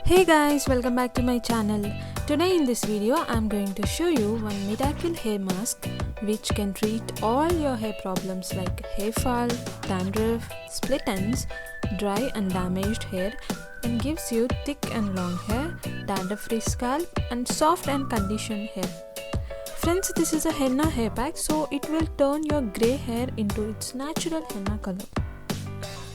Hey guys, welcome back to my channel. Today in this video I'm going to show you one miracle hair mask which can treat all your hair problems like hair fall, dandruff, split ends, dry and damaged hair, and gives you thick and long hair, dandruff free scalp and soft and conditioned hair. Friends, this is a henna hair pack, so it will turn your grey hair into its natural henna color.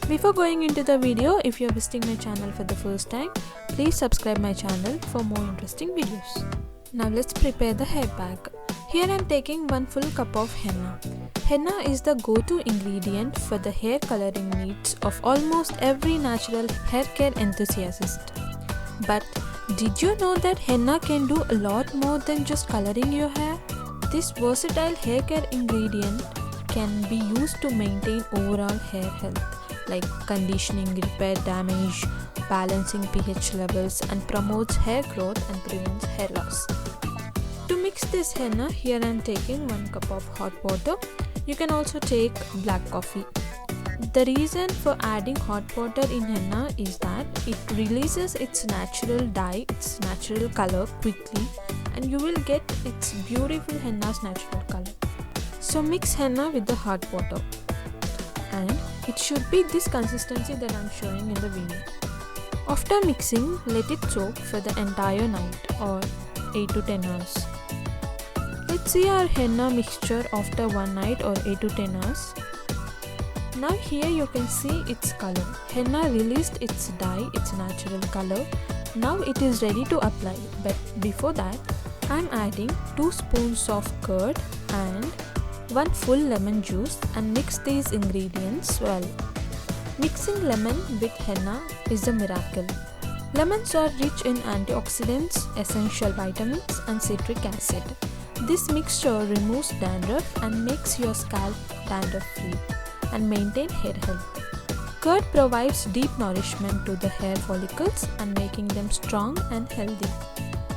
Before going into the video, if you are visiting my channel for the first time, please subscribe my channel for more interesting videos. Now let's prepare the hair pack. Here I am taking 1 full cup of henna. Henna is the go-to ingredient for the hair coloring needs of almost every natural hair care enthusiast. But did you know that henna can do a lot more than just coloring your hair? This versatile hair care ingredient can be used to maintain overall hair health, like conditioning, repair damage, balancing pH levels, and promotes hair growth and prevents hair loss. To mix this henna, here I am taking 1 cup of hot water. You can also take black coffee. The reason for adding hot water in henna is that it releases its natural dye, its natural color quickly, and you will get its beautiful henna's natural color. So mix henna with the hot water, and it should be this consistency that I am showing in the video. After mixing, let it soak for the entire night or 8 to 10 hours. Let's see our henna mixture after 1 night or 8 to 10 hours. Now here you can see its color. Henna released its dye, its natural color. Now it is ready to apply, but before that I am adding 2 spoons of curd and 1 full lemon juice and mix these ingredients well. Mixing lemon with henna is a miracle. Lemons are rich in antioxidants, essential vitamins and citric acid. This mixture removes dandruff and makes your scalp dandruff free and maintain hair health. Curd provides deep nourishment to the hair follicles and making them strong and healthy.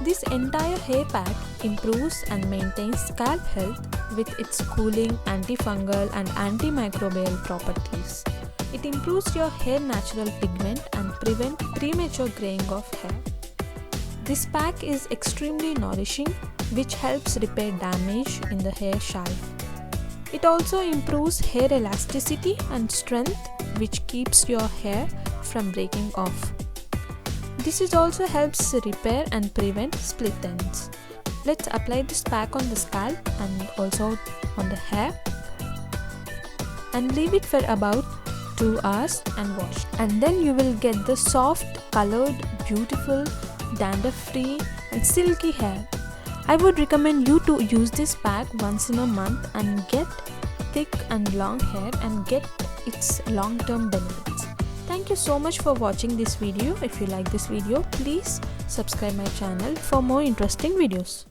This entire hair pack improves and maintains scalp health with its cooling, anti-fungal and anti-microbial properties. It improves your hair natural pigment and prevents premature graying of hair. This pack is extremely nourishing, which helps repair damage in the hair shaft. It also improves hair elasticity and strength, which keeps your hair from breaking off. This is also helps repair and prevent split ends. Let's apply this pack on the scalp and also on the hair and leave it for about 2 hours and wash. And then you will get the soft, colored, beautiful, dandruff-free and silky hair. I would recommend you to use this pack once in a month and get thick and long hair and get its long-term benefits. Thank you so much for watching this video. If you like this video, please subscribe my channel for more interesting videos.